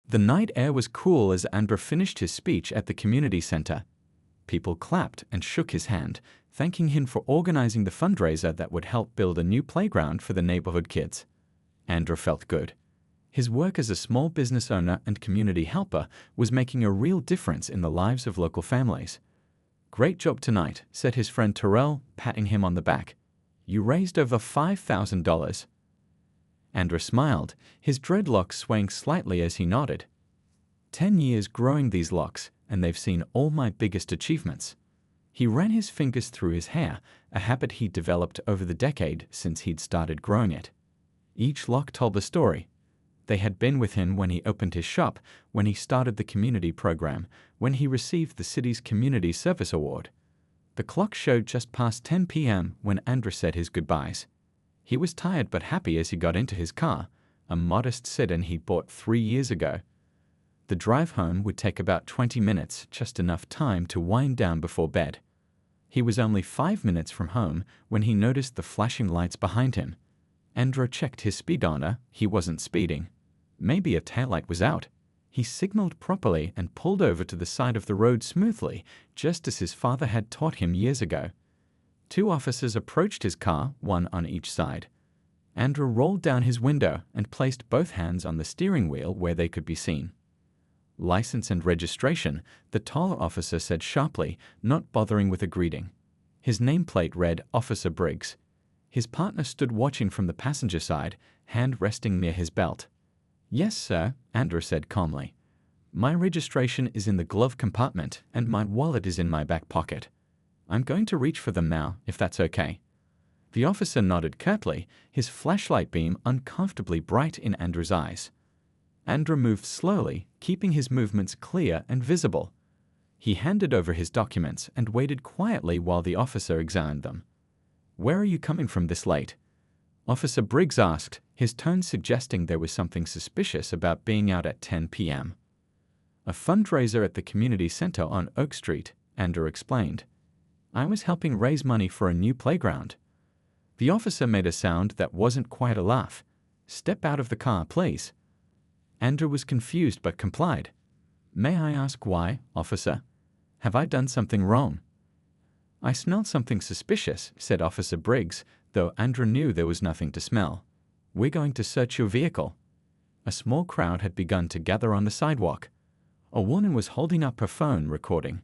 The night air was cool as Andra finished his speech at the community center. People clapped and shook his hand, thanking him for organizing the fundraiser that would help build a new playground for the neighborhood kids. Andra felt good. His work as a small business owner and community helper was making a real difference in the lives of local families. "Great job tonight," said his friend Terrell, patting him on the back. "You raised over $5,000. Andra smiled, his dreadlocks swaying slightly as he nodded. 10 years growing these locks, and they've seen all my biggest achievements." He ran his fingers through his hair, a habit he'd developed over the decade since he'd started growing it. Each lock told a story. They had been with him when he opened his shop, when he started the community program, when he received the city's Community Service Award. The clock showed just past 10 p.m. when Andra said his goodbyes. He was tired but happy as he got into his car, a modest sedan he bought 3 years ago. The drive home would take about 20 minutes, just enough time to wind down before bed. He was only 5 minutes from home when he noticed the flashing lights behind him. Andra checked his speedometer. He wasn't speeding. Maybe a taillight was out. He signaled properly and pulled over to the side of the road smoothly, just as his father had taught him years ago. 2 officers approached his car, one on each side. Andra rolled down his window and placed both hands on the steering wheel where they could be seen. "License and registration," the taller officer said sharply, not bothering with a greeting. His nameplate read Officer Briggs. His partner stood watching from the passenger side, hand resting near his belt. "Yes, sir," Andra said calmly. "My registration is in the glove compartment and my wallet is in my back pocket. I'm going to reach for them now, if that's okay." The officer nodded curtly, his flashlight beam uncomfortably bright in Andra's eyes. Andra moved slowly, keeping his movements clear and visible. He handed over his documents and waited quietly while the officer examined them. "Where are you coming from this late?" Officer Briggs asked, his tone suggesting there was something suspicious about being out at 10 p.m. "A fundraiser at the community center on Oak Street," Andra explained. "I was helping raise money for a new playground." The officer made a sound that wasn't quite a laugh. "Step out of the car, please." Andra was confused but complied. "May I ask why, officer? Have I done something wrong?" "I smelled something suspicious," said Officer Briggs, though Andra knew there was nothing to smell. "We're going to search your vehicle." A small crowd had begun to gather on the sidewalk. A woman was holding up her phone, recording.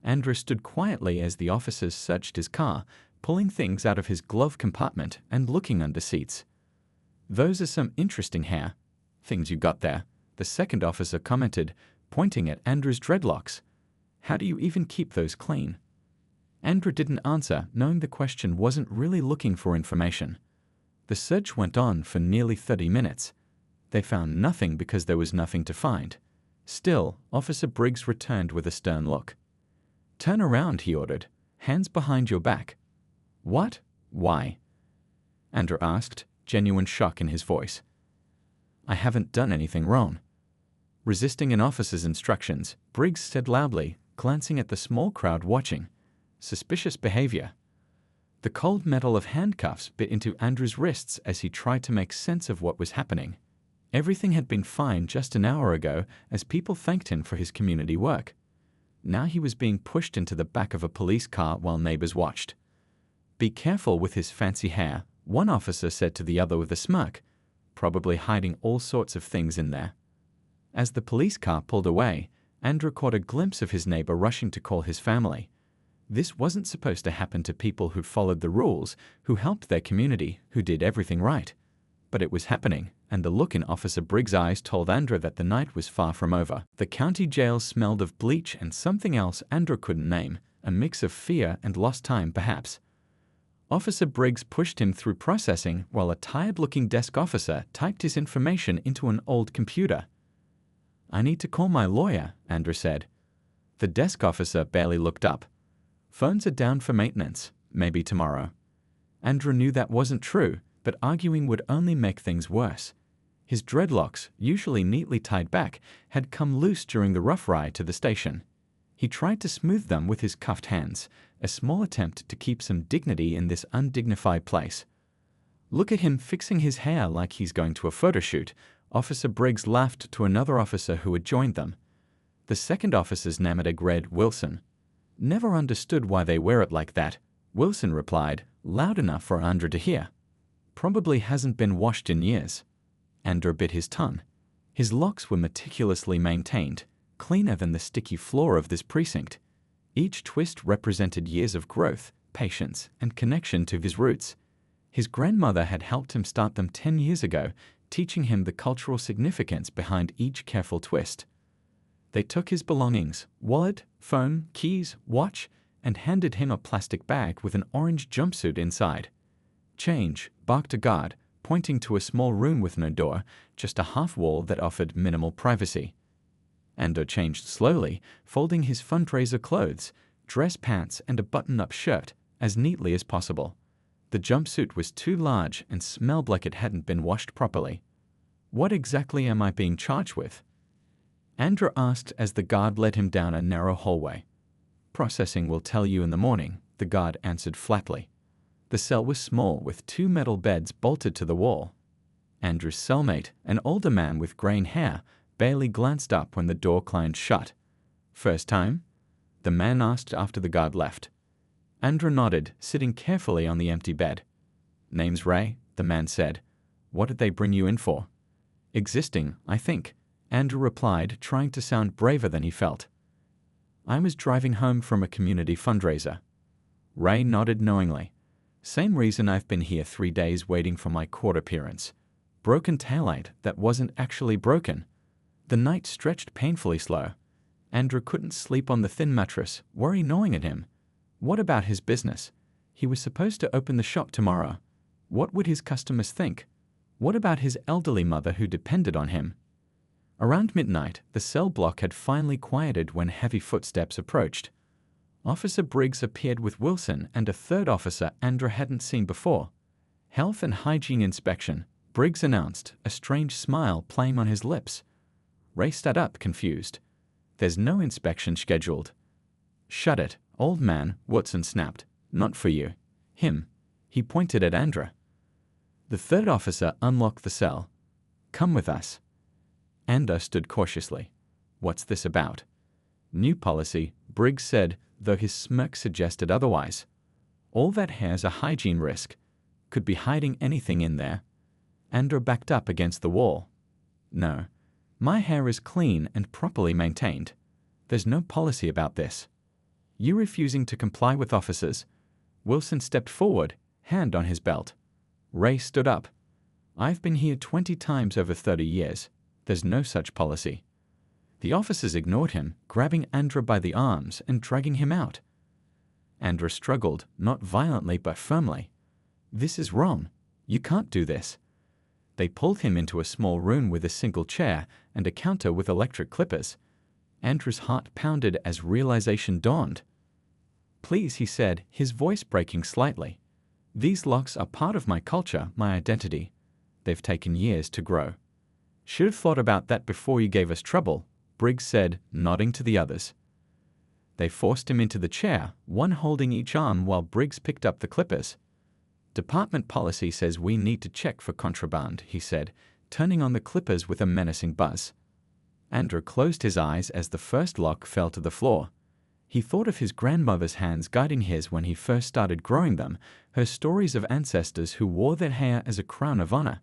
Andra stood quietly as the officers searched his car, pulling things out of his glove compartment and looking under seats. "Those are some interesting hair things you got there," the second officer commented, pointing at Andra's dreadlocks. "How do you even keep those clean?" Andra didn't answer, knowing the question wasn't really looking for information. The search went on for nearly 30 minutes. They found nothing because there was nothing to find. Still, Officer Briggs returned with a stern look. "Turn around," he ordered. "Hands behind your back." "What? Why?" Andra asked, genuine shock in his voice. "I haven't done anything wrong." Resisting an officer's instructions, Briggs said loudly, glancing at the small crowd watching. "Suspicious behavior." The cold metal of handcuffs bit into Andra's wrists as he tried to make sense of what was happening. Everything had been fine just an hour ago as people thanked him for his community work. Now he was being pushed into the back of a police car while neighbors watched. "Be careful with his fancy hair," one officer said to the other with a smirk, probably hiding all sorts of things in there. As the police car pulled away, Andra caught a glimpse of his neighbor rushing to call his family. This wasn't supposed to happen to people who followed the rules, who helped their community, who did everything right. But it was happening, and the look in Officer Briggs' eyes told Andra that the night was far from over. The county jail smelled of bleach and something else Andra couldn't name, a mix of fear and lost time perhaps. Officer Briggs pushed him through processing while a tired-looking desk officer typed his information into an old computer. "I need to call my lawyer," Andra said. The desk officer barely looked up. "Phones are down for maintenance, maybe tomorrow." Andra knew that wasn't true, but arguing would only make things worse. His dreadlocks, usually neatly tied back, had come loose during the rough ride to the station. He tried to smooth them with his cuffed hands, a small attempt to keep some dignity in this undignified place. "Look at him fixing his hair like he's going to a photo shoot," Officer Briggs laughed to another officer who had joined them. The second officer's name read Wilson. Never understood why they wear it like that, Wilson replied, loud enough for Andrew to hear. Probably hasn't been washed in years. Andrew bit his tongue. His locks were meticulously maintained, cleaner than the sticky floor of this precinct. Each twist represented years of growth, patience, and connection to his roots. His grandmother had helped him start them 10 years ago, teaching him the cultural significance behind each careful twist. They took his belongings, wallet, phone, keys, watch, and handed him a plastic bag with an orange jumpsuit inside. Change, barked a guard, pointing to a small room with no door, just a half wall that offered minimal privacy. Ando changed slowly, folding his fundraiser clothes, dress pants and a button-up shirt, as neatly as possible. The jumpsuit was too large and smelled like it hadn't been washed properly. What exactly am I being charged with? Andrew asked as the guard led him down a narrow hallway. Processing will tell you in the morning, the guard answered flatly. The cell was small with 2 metal beds bolted to the wall. Andrew's cellmate, an older man with graying hair, barely glanced up when the door clanged shut. First time? The man asked after the guard left. Andrew nodded, sitting carefully on the empty bed. Name's Ray, the man said. What did they bring you in for? Existing, I think, Andrew replied, trying to sound braver than he felt. I was driving home from a community fundraiser. Ray nodded knowingly. Same reason I've been here 3 days waiting for my court appearance. Broken taillight that wasn't actually broken. The night stretched painfully slow. Andrew couldn't sleep on the thin mattress, worry gnawing at him. What about his business? He was supposed to open the shop tomorrow. What would his customers think? What about his elderly mother who depended on him? Around midnight, the cell block had finally quieted when heavy footsteps approached. Officer Briggs appeared with Wilson and a third officer Andrew hadn't seen before. Health and hygiene inspection, Briggs announced, a strange smile playing on his lips. Ray stood up, confused. There's no inspection scheduled. Shut it, old man, Wilson snapped. Not for you. Him. He pointed at Andrew. The third officer unlocked the cell. Come with us. Andrew stood cautiously. What's this about? New policy, Briggs said, though his smirk suggested otherwise. All that hair's a hygiene risk. Could be hiding anything in there. Andrew backed up against the wall. No. My hair is clean and properly maintained. There's no policy about this. You refusing to comply with officers? Wilson stepped forward, hand on his belt. Ray stood up. I've been here 20 times over 30 years. There's no such policy. The officers ignored him, grabbing Andrew by the arms and dragging him out. Andrew struggled, not violently but firmly. This is wrong. You can't do this. They pulled him into a small room with a single chair and a counter with electric clippers. Andrew's heart pounded as realization dawned. Please, he said, his voice breaking slightly. These locks are part of my culture, my identity. They've taken years to grow. Should have thought about that before you gave us trouble, Briggs said, nodding to the others. They forced him into the chair, one holding each arm while Briggs picked up the clippers. Department policy says we need to check for contraband, he said, turning on the clippers with a menacing buzz. Andrew closed his eyes as the first lock fell to the floor. He thought of his grandmother's hands guiding his when he first started growing them, her stories of ancestors who wore their hair as a crown of honor.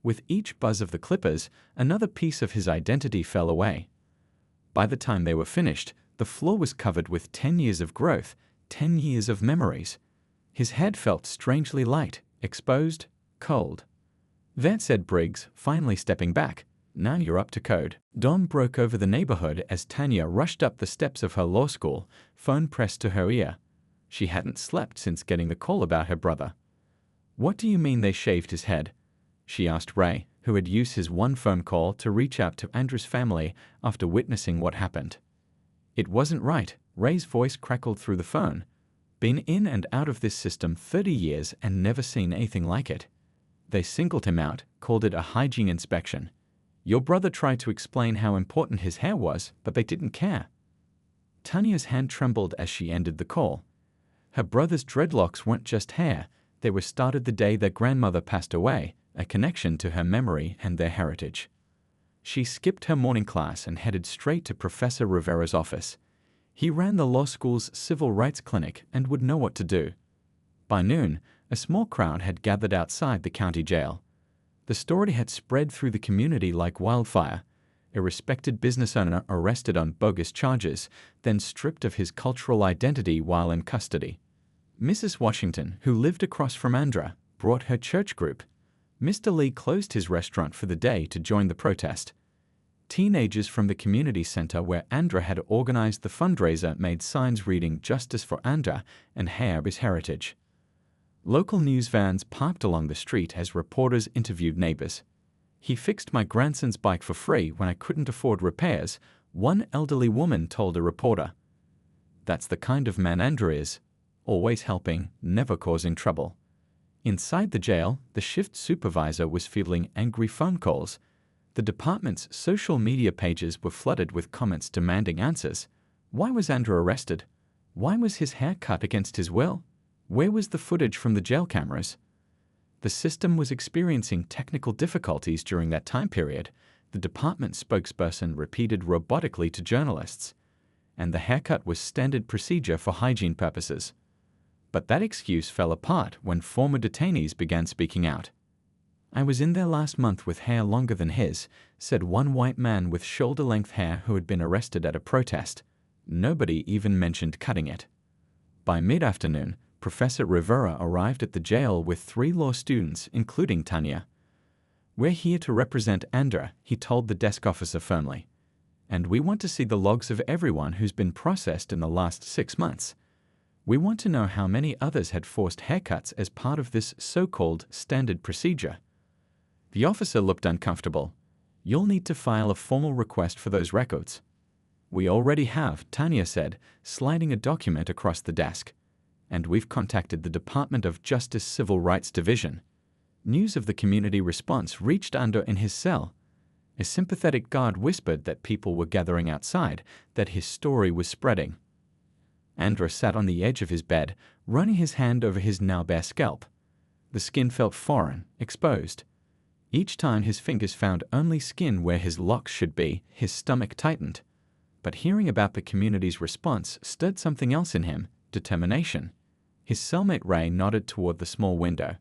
With each buzz of the clippers, another piece of his identity fell away. By the time they were finished, the floor was covered with 10 years of growth, 10 years of memories. His head felt strangely light, exposed, cold. That said Briggs, finally stepping back. Now you're up to code. Dawn broke over the neighborhood as Tanya rushed up the steps of her law school, phone pressed to her ear. She hadn't slept since getting the call about her brother. What do you mean they shaved his head? She asked Ray, who had used his one phone call to reach out to Andrew's family after witnessing what happened. It wasn't right, Ray's voice crackled through the phone. Been in and out of this system 30 years and never seen anything like it. They singled him out, called it a hygiene inspection. Your brother tried to explain how important his hair was, but they didn't care. Tanya's hand trembled as she ended the call. Her brother's dreadlocks weren't just hair, they were started the day their grandmother passed away, a connection to her memory and their heritage. She skipped her morning class and headed straight to Professor Rivera's office. He ran the law school's civil rights clinic and would know what to do. By noon, a small crowd had gathered outside the county jail. The story had spread through the community like wildfire. A respected business owner arrested on bogus charges, then stripped of his cultural identity while in custody. Mrs. Washington, who lived across from Andra, brought her church group. Mr. Lee closed his restaurant for the day to join the protest. Teenagers from the community center where Andra had organized the fundraiser made signs reading "Justice for Andra" and "Hair is Heritage." Local news vans parked along the street as reporters interviewed neighbors. "He fixed my grandson's bike for free when I couldn't afford repairs," one elderly woman told a reporter. That's the kind of man Andra is, always helping, never causing trouble. Inside the jail, the shift supervisor was fielding angry phone calls. The department's social media pages were flooded with comments demanding answers. Why was Andra arrested? Why was his hair cut against his will? Where was the footage from the jail cameras? The system was experiencing technical difficulties during that time period, the department spokesperson repeated robotically to journalists. And the haircut was standard procedure for hygiene purposes. But that excuse fell apart when former detainees began speaking out. "I was in there last month with hair longer than his," said one white man with shoulder-length hair who had been arrested at a protest. Nobody even mentioned cutting it. By mid-afternoon, Professor Rivera arrived at the jail with 3 law students, including Tanya. "We're here to represent Andra," he told the desk officer firmly. "And we want to see the logs of everyone who's been processed in the last 6 months. We want to know how many others had forced haircuts as part of this so-called standard procedure." The officer looked uncomfortable. "You'll need to file a formal request for those records." "We already have," Tanya said, sliding a document across the desk. "And we've contacted the Department of Justice Civil Rights Division." News of the community response reached Andra in his cell. A sympathetic guard whispered that people were gathering outside, that his story was spreading. Andra sat on the edge of his bed, running his hand over his now bare scalp. The skin felt foreign, exposed. Each time his fingers found only skin where his locks should be, his stomach tightened. But hearing about the community's response stirred something else in him, determination. His cellmate Ray nodded toward the small window.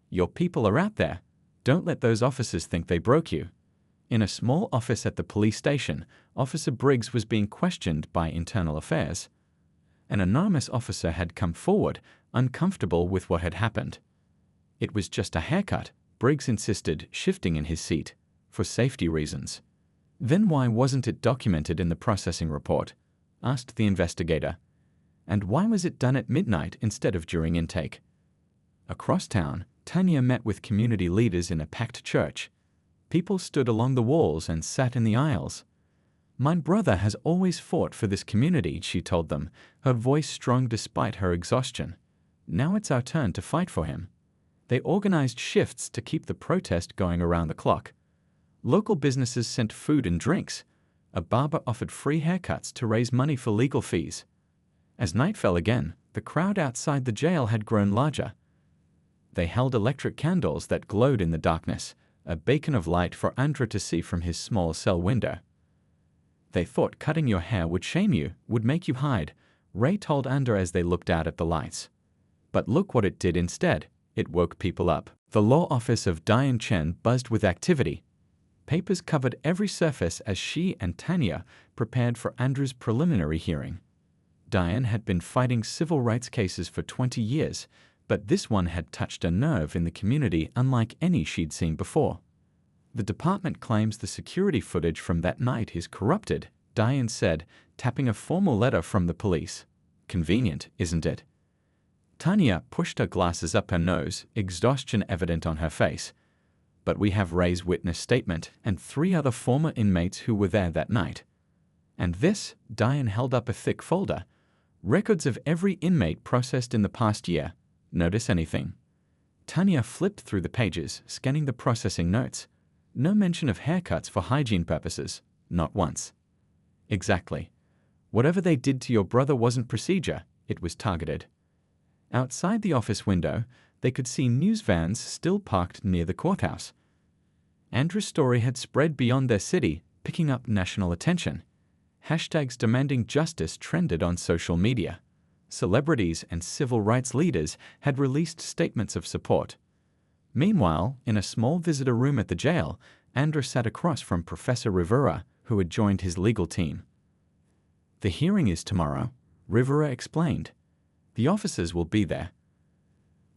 "Your people are out there. Don't let those officers think they broke you." In a small office at the police station, Officer Briggs was being questioned by Internal Affairs. An anonymous officer had come forward, uncomfortable with what had happened. "It was just a haircut," Briggs insisted, shifting in his seat, "for safety reasons." "Then why wasn't it documented in the processing report?" asked the investigator. "And why was it done at midnight instead of during intake?" Across town, Tanya met with community leaders in a packed church. People stood along the walls and sat in the aisles. "My brother has always fought for this community," she told them, her voice strong despite her exhaustion. "Now it's our turn to fight for him." They organized shifts to keep the protest going around the clock. Local businesses sent food and drinks. A barber offered free haircuts to raise money for legal fees. As night fell again, the crowd outside the jail had grown larger. They held electric candles that glowed in the darkness, a beacon of light for Andra to see from his small cell window. "They thought cutting your hair would shame you, would make you hide," Ray told Andra as they looked out at the lights. But look what it did instead. It woke people up. The law office of Diane Chen buzzed with activity. Papers covered every surface as she and Tanya prepared for Andra's preliminary hearing. Diane had been fighting civil rights cases for 20 years, but this one had touched a nerve in the community unlike any she'd seen before. "The department claims the security footage from that night is corrupted," Diane said, tapping a formal letter from the police. "Convenient, isn't it?" Tanya pushed her glasses up her nose, exhaustion evident on her face. "But we have Ray's witness statement and 3 other former inmates who were there that night. And this," Diane held up a thick folder, "records of every inmate processed in the past year. Notice anything?" Tanya flipped through the pages, scanning the processing notes. No mention of haircuts for hygiene purposes. Not once. "Exactly. Whatever they did to your brother wasn't procedure. It was targeted." Outside the office window, they could see news vans still parked near the courthouse. Andrew's story had spread beyond their city, picking up national attention. Hashtags demanding justice trended on social media. Celebrities and civil rights leaders had released statements of support. Meanwhile, in a small visitor room at the jail, Andrew sat across from Professor Rivera, who had joined his legal team. "The hearing is tomorrow," Rivera explained. "The officers will be there.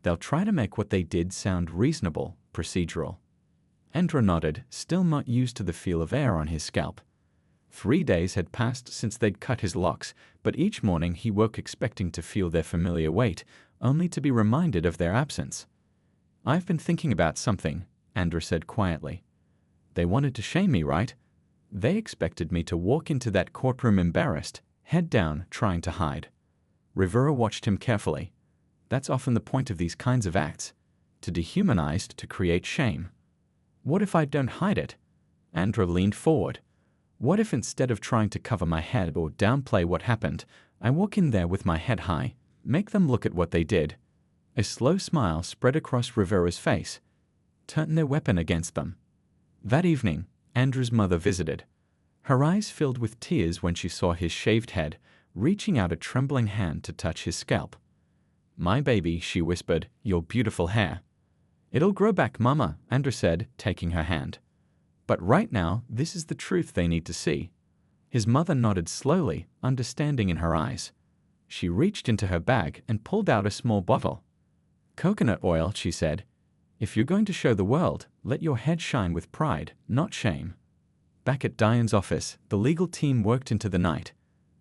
They'll try to make what they did sound reasonable, procedural." Andrew nodded, still not used to the feel of air on his scalp. 3 days had passed since they'd cut his locks, but each morning he woke expecting to feel their familiar weight, only to be reminded of their absence. "I've been thinking about something," Andrew said quietly. "They wanted to shame me, right? They expected me to walk into that courtroom embarrassed, head down, trying to hide." Rivera watched him carefully. "That's often the point of these kinds of acts, to dehumanize, to create shame." "What if I don't hide it?" Andrew leaned forward. "What if instead of trying to cover my head or downplay what happened, I walk in there with my head high, make them look at what they did?" A slow smile spread across Rivera's face. "Turn their weapon against them." That evening, Andrew's mother visited. Her eyes filled with tears when she saw his shaved head, reaching out a trembling hand to touch his scalp. "My baby," she whispered, "your beautiful hair." "It'll grow back, Mama," Andrew said, taking her hand. "But right now, this is the truth they need to see." His mother nodded slowly, understanding in her eyes. She reached into her bag and pulled out a small bottle. "Coconut oil," she said. "If you're going to show the world, let your head shine with pride, not shame." Back at Diane's office, the legal team worked into the night.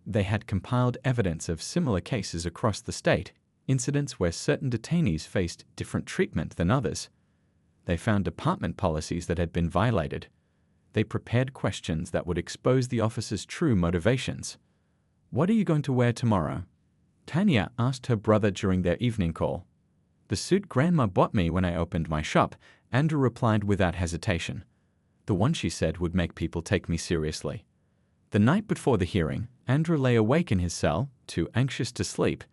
They had compiled evidence of similar cases across the state, incidents where certain detainees faced different treatment than others. They found department policies that had been violated. They prepared questions that would expose the officers' true motivations. "What are you going to wear tomorrow?" Tanya asked her brother during their evening call. "The suit Grandma bought me when I opened my shop," Andrew replied without hesitation. "The one she said would make people take me seriously." The night before the hearing, Andrew lay awake in his cell, too anxious to sleep.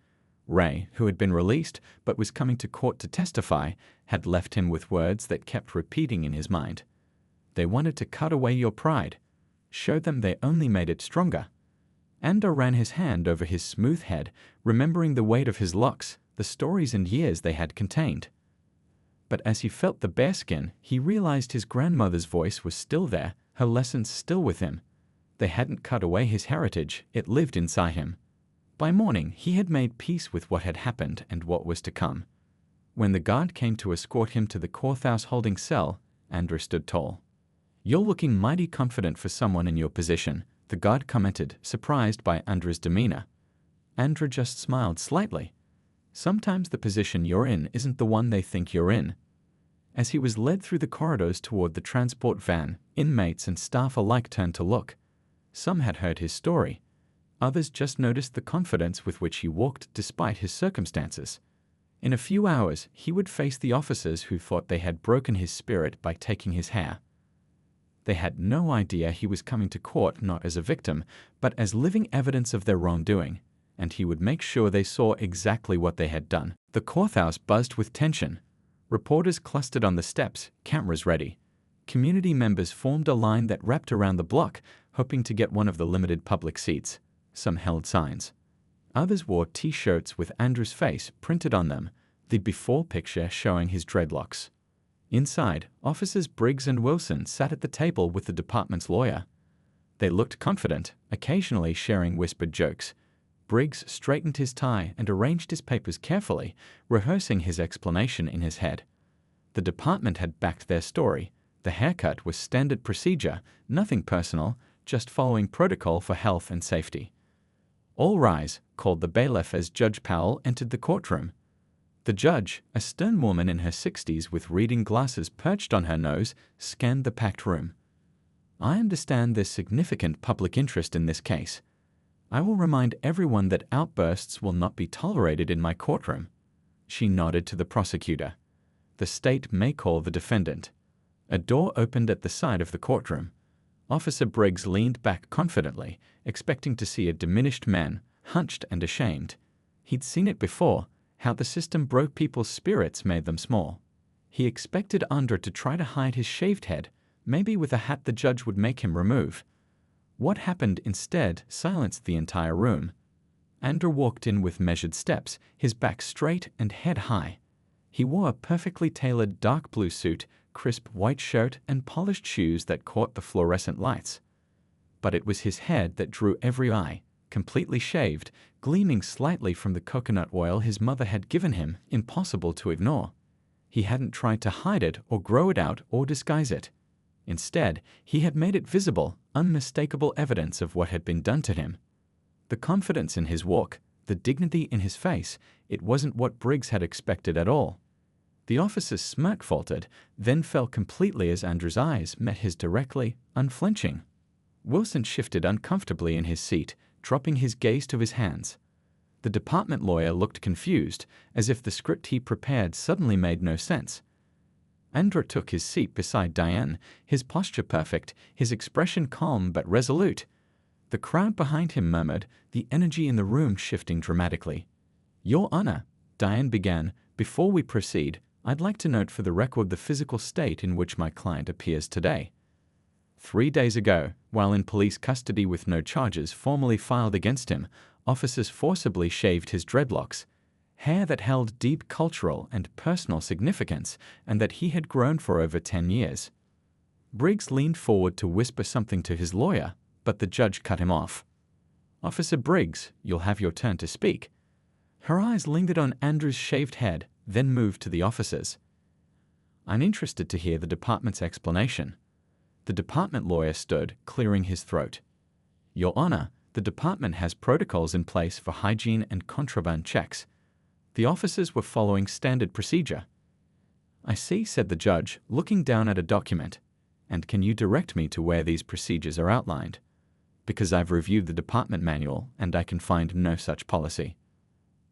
Ray, who had been released but was coming to court to testify, had left him with words that kept repeating in his mind. "They wanted to cut away your pride. Show them they only made it stronger." Andrew ran his hand over his smooth head, remembering the weight of his locks, the stories and years they had contained. But as he felt the bare skin, he realized his grandmother's voice was still there, her lessons still with him. They hadn't cut away his heritage, it lived inside him. By morning, he had made peace with what had happened and what was to come. When the guard came to escort him to the courthouse holding cell, Andrew stood tall. "You're looking mighty confident for someone in your position," the guard commented, surprised by Andrew's demeanor. Andrew just smiled slightly. "Sometimes the position you're in isn't the one they think you're in." As he was led through the corridors toward the transport van, inmates and staff alike turned to look. Some had heard his story. Others just noticed the confidence with which he walked despite his circumstances. In a few hours, he would face the officers who thought they had broken his spirit by taking his hair. They had no idea he was coming to court not as a victim, but as living evidence of their wrongdoing, and he would make sure they saw exactly what they had done. The courthouse buzzed with tension. Reporters clustered on the steps, cameras ready. Community members formed a line that wrapped around the block, hoping to get one of the limited public seats. Some held signs. Others wore T-shirts with Andrew's face printed on them, the before picture showing his dreadlocks. Inside, officers Briggs and Wilson sat at the table with the department's lawyer. They looked confident, occasionally sharing whispered jokes. Briggs straightened his tie and arranged his papers carefully, rehearsing his explanation in his head. The department had backed their story. The haircut was standard procedure, nothing personal, just following protocol for health and safety. "All rise," called the bailiff as Judge Powell entered the courtroom. The judge, a stern woman in her 60s with reading glasses perched on her nose, scanned the packed room. "I understand there's significant public interest in this case. I will remind everyone that outbursts will not be tolerated in my courtroom." She nodded to the prosecutor. "The state may call the defendant." A door opened at the side of the courtroom. Officer Briggs leaned back confidently, expecting to see a diminished man, hunched and ashamed. He'd seen it before, how the system broke people's spirits, made them small. He expected Andrew to try to hide his shaved head, Maybe with a hat the judge would make him remove. What happened instead silenced the entire room. Andrew walked in with measured steps, his back straight and head high. He wore a perfectly tailored dark blue suit, crisp white shirt, and polished shoes that caught the fluorescent lights. But it was his head that drew every eye, completely shaved, gleaming slightly from the coconut oil his mother had given him, impossible to ignore. He hadn't tried to hide it or grow it out or disguise it. Instead, he had made it visible, unmistakable evidence of what had been done to him. The confidence in his walk, the dignity in his face, it wasn't what Briggs had expected at all. The officer's smirk faltered, then fell completely as Andrew's eyes met his directly, unflinching. Wilson shifted uncomfortably in his seat, dropping his gaze to his hands. The department lawyer looked confused, as if the script he prepared suddenly made no sense. Andrew took his seat beside Diane, his posture perfect, his expression calm but resolute. The crowd behind him murmured, the energy in the room shifting dramatically. "Your Honor," Diane began, "before we proceed, I'd like to note for the record the physical state in which my client appears today. 3 days ago, while in police custody with no charges formally filed against him, officers forcibly shaved his dreadlocks, hair that held deep cultural and personal significance and that he had grown for over 10 years. Briggs leaned forward to whisper something to his lawyer, but the judge cut him off. "Officer Briggs, you'll have your turn to speak." Her eyes lingered on Andrew's shaved head, then moved to the officers. "I'm interested to hear the department's explanation." The department lawyer stood, clearing his throat. "Your Honor, the department has protocols in place for hygiene and contraband checks. The officers were following standard procedure." "I see," said the judge, looking down at a document. "And can you direct me to where these procedures are outlined? Because I've reviewed the department manual and I can find no such policy."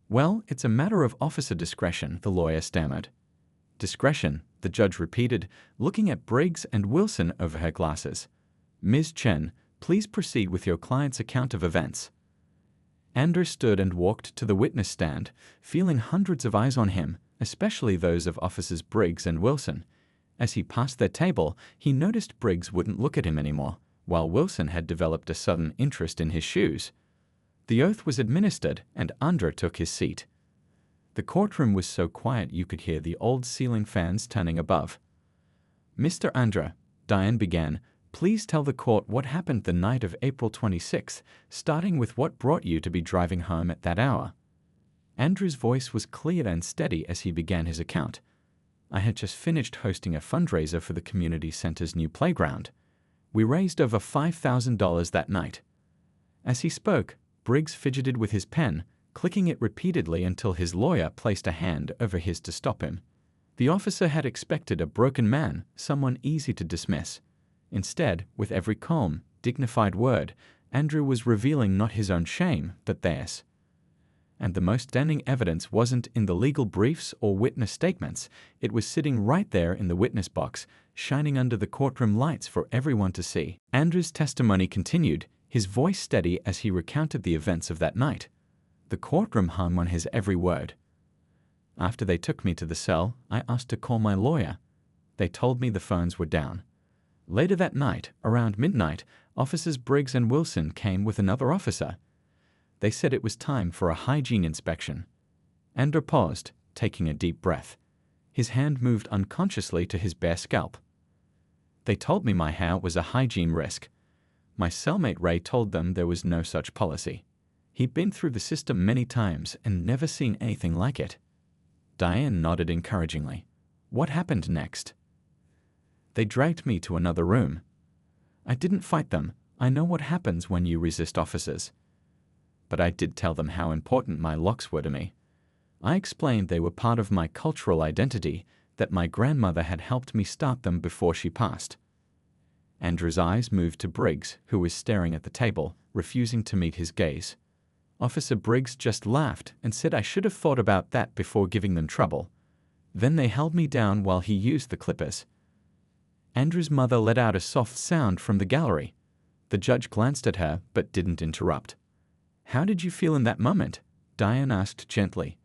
"Well, it's a matter of officer discretion," the lawyer stammered. "Discretion," the judge repeated, looking at Briggs and Wilson over her glasses. "Ms. Chen, please proceed with your client's account of events." Andrew stood and walked to the witness stand, feeling hundreds of eyes on him, especially those of officers Briggs and Wilson. As he passed their table, he noticed Briggs wouldn't look at him anymore, while Wilson had developed a sudden interest in his shoes. The oath was administered, and Andrew took his seat. The courtroom was so quiet you could hear the old ceiling fans turning above. "Mr. Andrew," Diane began, "please tell the court what happened the night of April 26th, starting with what brought you to be driving home at that hour." Andrew's voice was clear and steady as he began his account. "I had just finished hosting a fundraiser for the community center's new playground. We raised over $5,000 that night." As he spoke, Briggs fidgeted with his pen, clicking it repeatedly until his lawyer placed a hand over his to stop him. The officer had expected a broken man, someone easy to dismiss. Instead, with every calm, dignified word, Andrew was revealing not his own shame, but theirs. And the most damning evidence wasn't in the legal briefs or witness statements. It was sitting right there in the witness box, shining under the courtroom lights for everyone to see. Andrew's testimony continued, his voice steady as he recounted the events of that night. The courtroom hung on his every word. "After they took me to the cell, I asked to call my lawyer. They told me the phones were down. Later that night, around midnight, officers Briggs and Wilson came with another officer. They said it was time for a hygiene inspection." Andrew paused, taking a deep breath. His hand moved unconsciously to his bare scalp. "They told me my hair was a hygiene risk. My cellmate Ray told them there was no such policy. He'd been through the system many times and never seen anything like it." Diane nodded encouragingly. "What happened next?" "They dragged me to another room. I didn't fight them. I know what happens when you resist officers. But I did tell them how important my locks were to me. I explained they were part of my cultural identity, that my grandmother had helped me start them before she passed." Andrew's eyes moved to Briggs, who was staring at the table, refusing to meet his gaze. Officer Briggs just laughed and said I should have thought about that before giving them trouble. Then they held me down while he used the clippers. Andrew's mother let out a soft sound from the gallery. The judge glanced at her but didn't interrupt. "How did you feel in that moment?" Diane asked gently.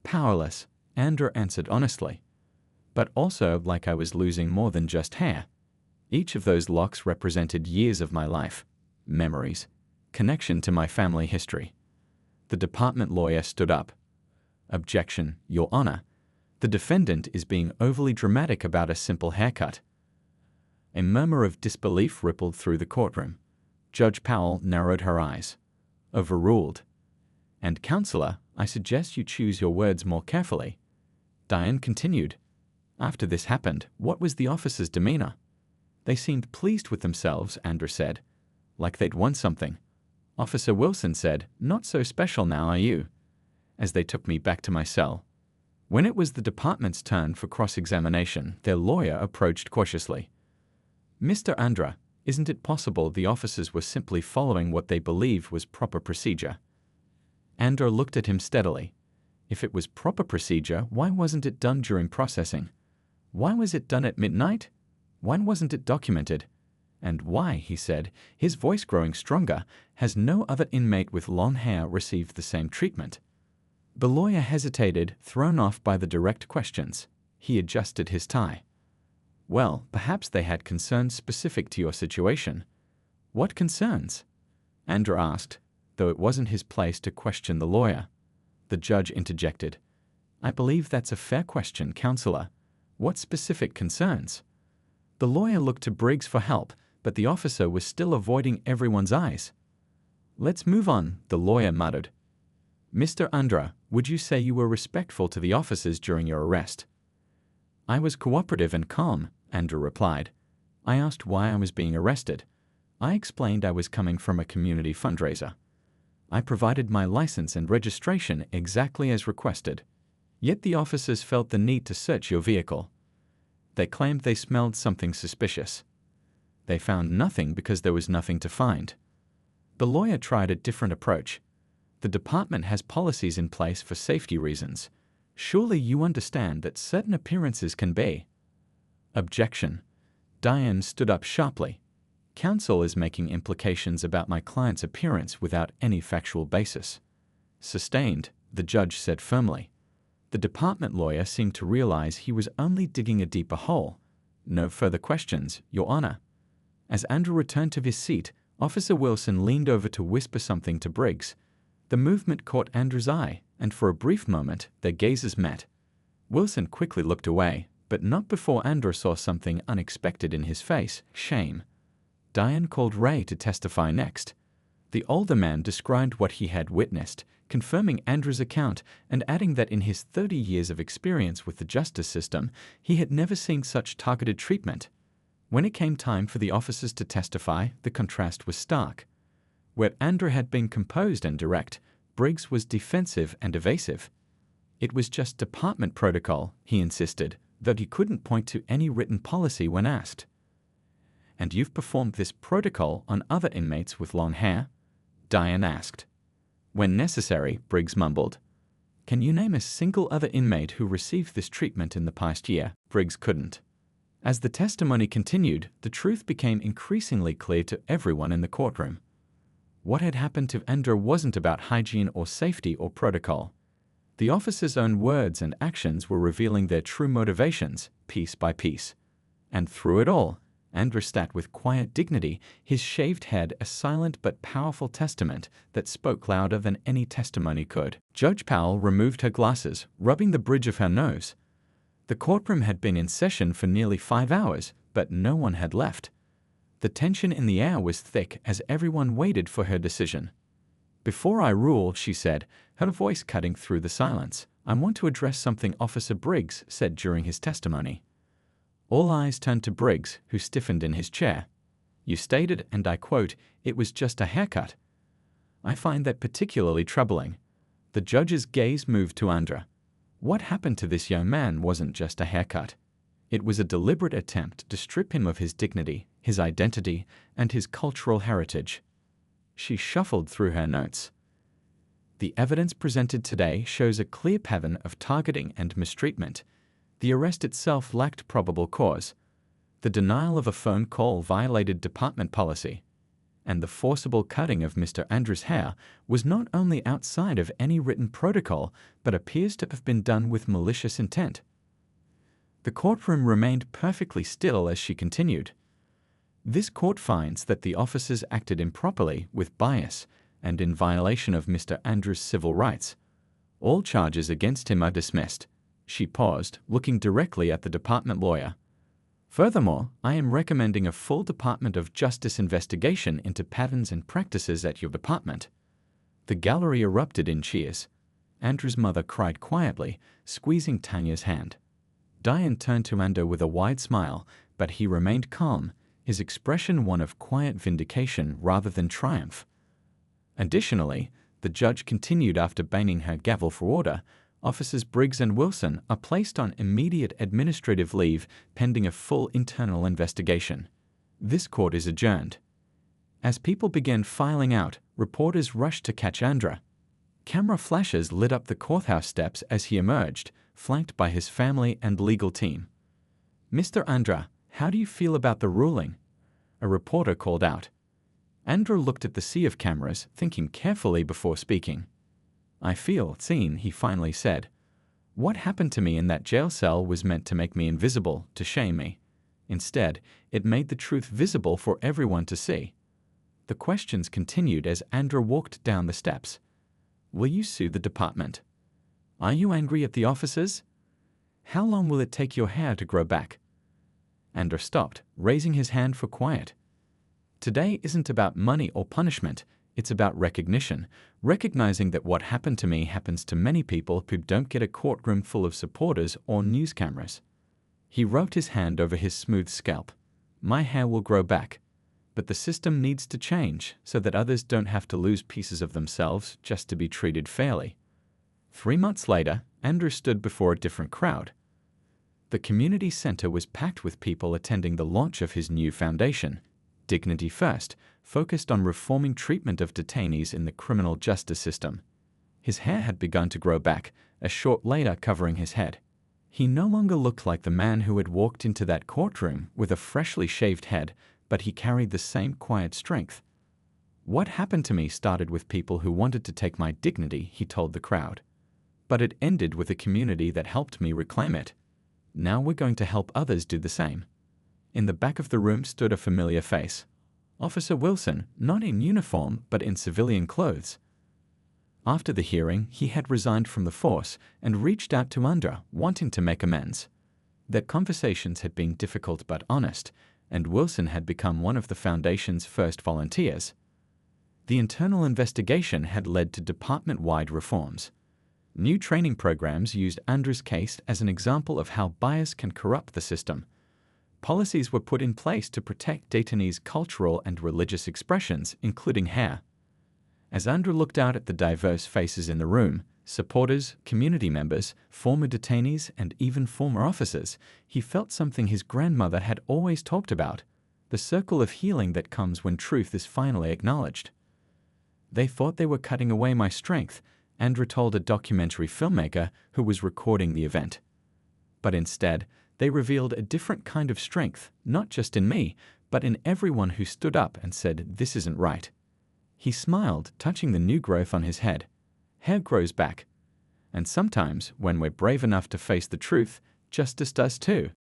"Powerless," Andrew answered honestly. "But also like I was losing more than just hair." Each of those locks represented years of my life, memories, connection to my family history. The department lawyer stood up. Objection, Your Honor. The defendant is being overly dramatic about a simple haircut. A murmur of disbelief rippled through the courtroom. Judge Powell narrowed her eyes. Overruled. And, Counselor, I suggest you choose your words more carefully. Diane continued. After this happened, what was the officers' demeanor? They seemed pleased with themselves, Andrew said. Like they'd won something. Officer Wilson said, Not so special now, are you? As they took me back to my cell. When it was the department's turn for cross-examination, their lawyer approached cautiously. Mr. Andra, isn't it possible the officers were simply following what they believed was proper procedure? Andra looked at him steadily. If it was proper procedure, why wasn't it done during processing? Why was it done at midnight? Why wasn't it documented? And why, he said, his voice growing stronger, has no other inmate with long hair received the same treatment? The lawyer hesitated, thrown off by the direct questions. He adjusted his tie. Well, perhaps they had concerns specific to your situation. What concerns? Andrew asked, though it wasn't his place to question the lawyer. The judge interjected. I believe that's a fair question, Counselor. What specific concerns? The lawyer looked to Briggs for help, but the officer was still avoiding everyone's eyes. Let's move on, the lawyer muttered. Mr. Andra, would you say you were respectful to the officers during your arrest? I was cooperative and calm, Andrew replied. I asked why I was being arrested. I explained I was coming from a community fundraiser. I provided my license and registration exactly as requested. Yet the officers felt the need to search your vehicle. They claimed they smelled something suspicious. They found nothing because there was nothing to find. The lawyer tried a different approach. The department has policies in place for safety reasons. Surely you understand that certain appearances can be. Objection. Diane stood up sharply. Counsel is making implications about my client's appearance without any factual basis. Sustained, the judge said firmly. The department lawyer seemed to realize he was only digging a deeper hole. No further questions, Your Honor. As Andrew returned to his seat, Officer Wilson leaned over to whisper something to Briggs. The movement caught Andrew's eye, and for a brief moment their gazes met. Wilson quickly looked away, but not before Andrew saw something unexpected in his face: shame. Diane called Ray to testify next. The older man described what he had witnessed, confirming Andrew's account and adding that in his 30 years of experience with the justice system, he had never seen such targeted treatment. When it came time for the officers to testify, the contrast was stark. Where Andrew had been composed and direct, Briggs was defensive and evasive. It was just department protocol, he insisted, though he couldn't point to any written policy when asked. And you've performed this protocol on other inmates with long hair? Diane asked. When necessary, Briggs mumbled. Can you name a single other inmate who received this treatment in the past year? Briggs couldn't. As the testimony continued, the truth became increasingly clear to everyone in the courtroom. What had happened to Andrew wasn't about hygiene or safety or protocol. The officer's own words and actions were revealing their true motivations, piece by piece. And through it all, Andrew sat with quiet dignity, his shaved head a silent but powerful testament that spoke louder than any testimony could. Judge Powell removed her glasses, rubbing the bridge of her nose. The courtroom had been in session for nearly 5 hours, but no one had left. The tension in the air was thick as everyone waited for her decision. Before I rule, she said, her voice cutting through the silence, I want to address something Officer Briggs said during his testimony. All eyes turned to Briggs, who stiffened in his chair. You stated, and I quote, it was just a haircut. I find that particularly troubling. The judge's gaze moved to Andra. What happened to this young man wasn't just a haircut. It was a deliberate attempt to strip him of his dignity, his identity, and his cultural heritage. She shuffled through her notes. The evidence presented today shows a clear pattern of targeting and mistreatment. The arrest itself lacked probable cause. The denial of a phone call violated department policy. And the forcible cutting of Mr. Andrews' hair was not only outside of any written protocol, but appears to have been done with malicious intent. The courtroom remained perfectly still as she continued. This court finds that the officers acted improperly, with bias, and in violation of Mr. Andrews' civil rights. All charges against him are dismissed. She paused, looking directly at the department lawyer. Furthermore, I am recommending a full Department of Justice investigation into patterns and practices at your department. The gallery erupted in cheers. Andrew's mother cried quietly, squeezing Tanya's hand. Diane turned to Andrew with a wide smile, but he remained calm, his expression one of quiet vindication rather than triumph. Additionally, the judge continued after banging her gavel for order. Officers Briggs and Wilson are placed on immediate administrative leave pending a full internal investigation. This court is adjourned. As people began filing out, reporters rushed to catch Andrew. Camera flashes lit up the courthouse steps as he emerged, flanked by his family and legal team. "Mr. Andrew, how do you feel about the ruling?" a reporter called out. Andrew looked at the sea of cameras, thinking carefully before speaking. "I feel seen," he finally said. "What happened to me in that jail cell was meant to make me invisible, to shame me. Instead, it made the truth visible for everyone to see." The questions continued as Andrew walked down the steps. "Will you sue the department? Are you angry at the officers? How long will it take your hair to grow back?" Andrew stopped, raising his hand for quiet. "Today isn't about money or punishment. It's about recognition, recognizing that what happened to me happens to many people who don't get a courtroom full of supporters or news cameras." He rubbed his hand over his smooth scalp. "My hair will grow back. But the system needs to change so that others don't have to lose pieces of themselves just to be treated fairly." 3 months later, Andrew stood before a different crowd. The community center was packed with people attending the launch of his new foundation, Dignity First, focused on reforming treatment of detainees in the criminal justice system. His hair had begun to grow back, a short later covering his head. He no longer looked like the man who had walked into that courtroom with a freshly shaved head, but he carried the same quiet strength. "What happened to me started with people who wanted to take my dignity," he told the crowd. "But it ended with a community that helped me reclaim it. Now we're going to help others do the same." In the back of the room stood a familiar face. Officer Wilson, not in uniform but in civilian clothes. After the hearing, he had resigned from the force and reached out to Andrew, wanting to make amends. Their conversations had been difficult but honest, and Wilson had become one of the Foundation's first volunteers. The internal investigation had led to department-wide reforms. New training programs used Andrew's case as an example of how bias can corrupt the system. Policies were put in place to protect detainees' cultural and religious expressions, including hair. As Andrew looked out at the diverse faces in the room, supporters, community members, former detainees, and even former officers, he felt something his grandmother had always talked about: the circle of healing that comes when truth is finally acknowledged. "They thought they were cutting away my strength," Andrew told a documentary filmmaker who was recording the event. "But instead, they revealed a different kind of strength, not just in me, but in everyone who stood up and said, 'This isn't right.'" He smiled, touching the new growth on his head. "Hair grows back. And sometimes, when we're brave enough to face the truth, justice does too."